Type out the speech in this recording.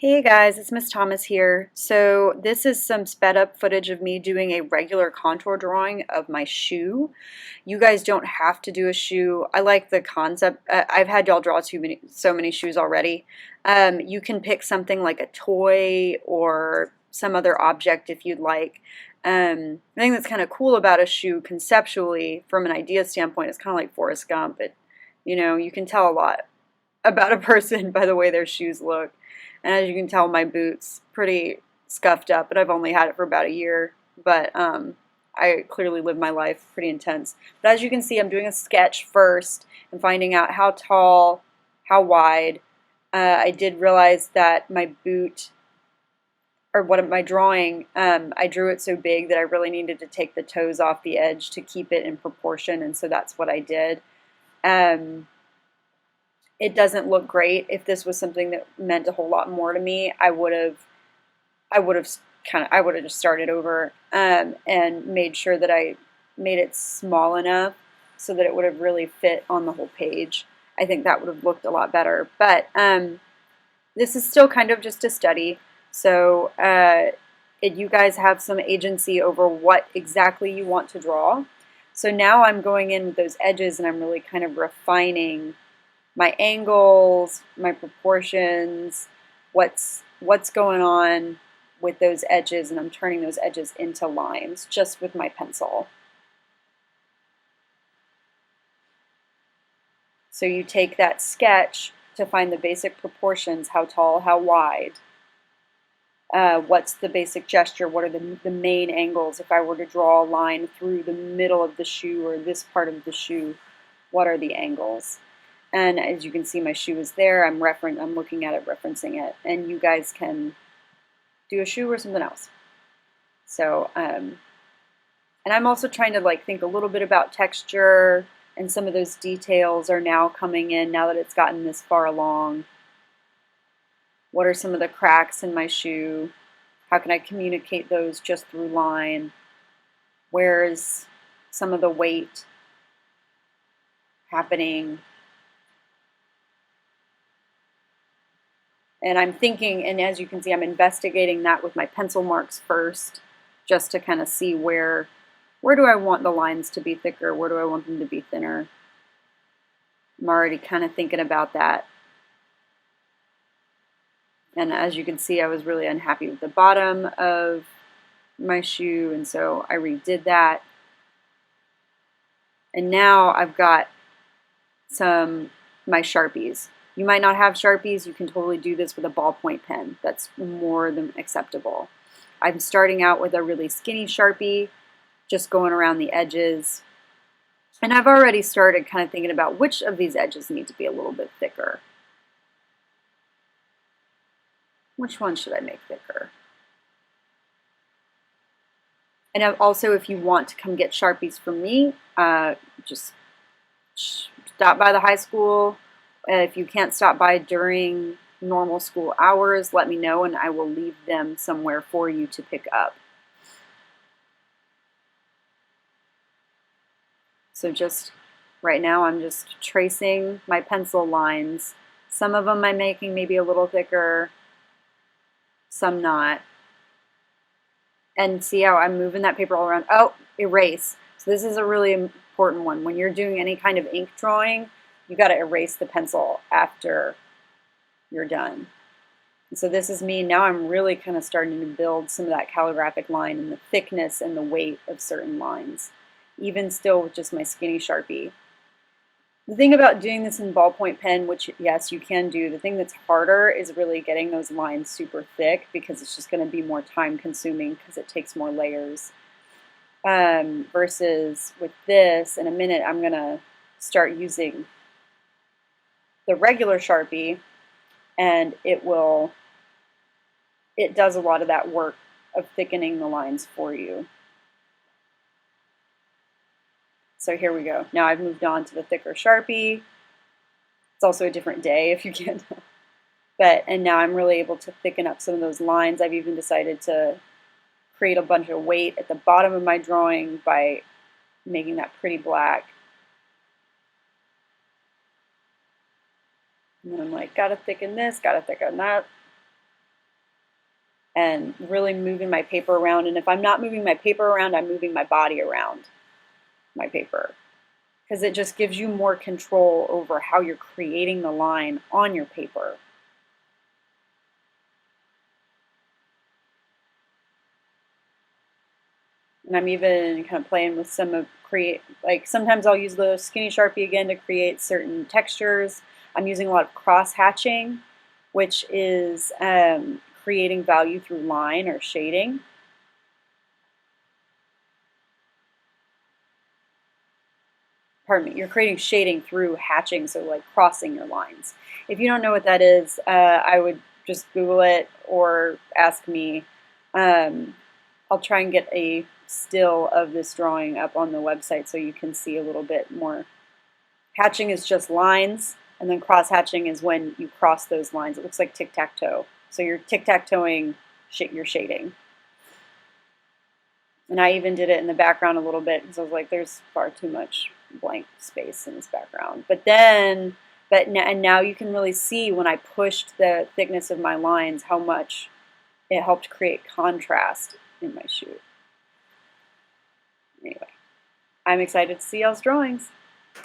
Hey guys, it's Miss Thomas here. So this is some sped up footage of me doing a regular contour drawing of my shoe. You guys don't have to do a shoe. I like the concept. I've had y'all draw so many shoes already. You can pick something like a toy or some other object if you'd like. The thing that's kind of cool about a shoe conceptually from an idea standpoint is kind of like Forrest Gump. You can tell a lot about a person by the way their shoes look. And as you can tell, my boot's pretty scuffed up, but I've only had it for about a year. But I clearly live my life pretty intense. But as you can see, I'm doing a sketch first and finding out how tall, how wide. I did realize that my boot, or what my drawing, I drew it so big that I really needed to take the toes off the edge to keep it in proportion, and so that's what I did. It doesn't look great. If this was something that meant a whole lot more to me, I would have just started over and made sure that I made it small enough so that it would have really fit on the whole page. I think that would have looked a lot better. But this is still kind of just a study, so you guys have some agency over what exactly you want to draw. So now I'm going in with those edges and I'm really kind of refining my angles, my proportions, what's going on with those edges, and I'm turning those edges into lines just with my pencil. So you take that sketch to find the basic proportions, how tall, how wide, what's the basic gesture, what are the main angles. If I were to draw a line through the middle of the shoe or this part of the shoe, what are the angles? And as you can see, my shoe is there. I'm looking at it, referencing it, and you guys can do a shoe or something else. So, and I'm also trying to think a little bit about texture, and some of those details are now coming in now that it's gotten this far along. What are some of the cracks in my shoe? How can I communicate those just through line? Where's some of the weight happening? And I'm thinking, and as you can see, I'm investigating that with my pencil marks first, just to kind of see where do I want the lines to be thicker, where do I want them to be thinner. I'm already kind of thinking about that. And as you can see, I was really unhappy with the bottom of my shoe, and so I redid that. And now I've got my Sharpies. You might not have Sharpies. You can totally do this with a ballpoint pen. That's more than acceptable. I'm starting out with a really skinny Sharpie, just going around the edges. And I've already started kind of thinking about which of these edges need to be a little bit thicker. Which one should I make thicker? And also, if you want to come get Sharpies from me, just stop by the high school. If you can't stop by during normal school hours, let me know and I will leave them somewhere for you to pick up. So just right now I'm just tracing my pencil lines. Some of them I'm making maybe a little thicker, some not. And see how I'm moving that paper all around. Oh, erase. So this is a really important one. When you're doing any kind of ink drawing, you got to erase the pencil after you're done. And so this is me. Now I'm really kind of starting to build some of that calligraphic line and the thickness and the weight of certain lines, even still with just my skinny Sharpie. The thing about doing this in ballpoint pen, which yes, you can do, the thing that's harder is really getting those lines super thick because it's just going to be more time consuming because it takes more layers. Versus with this, in a minute, I'm going to start using the regular Sharpie, and it does a lot of that work of thickening the lines for you. So here we go. Now I've moved on to the thicker Sharpie. It's also a different day if you can't tell. And now I'm really able to thicken up some of those lines. I've even decided to create a bunch of weight at the bottom of my drawing by making that pretty black. And then I'm like, gotta thicken this, gotta thicken that. and really moving my paper around. And if I'm not moving my paper around, I'm moving my body around my paper, because it just gives you more control over how you're creating the line on your paper. And I'm even kind of playing with some of like sometimes I'll use the skinny Sharpie again to create certain textures. I'm using a lot of cross hatching, which is creating value through line or shading. Pardon me, you're creating shading through hatching, so like crossing your lines. If you don't know what that is, I would just Google it or ask me. I'll try and get a still of this drawing up on the website so you can see a little bit more. Hatching is just lines, and then cross hatching is when you cross those lines. It looks like tic-tac-toe. So you're tic-tac-toeing your shading. And I even did it in the background a little bit because I was like, there's far too much blank space in this background. And now you can really see when I pushed the thickness of my lines how much it helped create contrast in my shoe. Anyway, I'm excited to see y'all's drawings.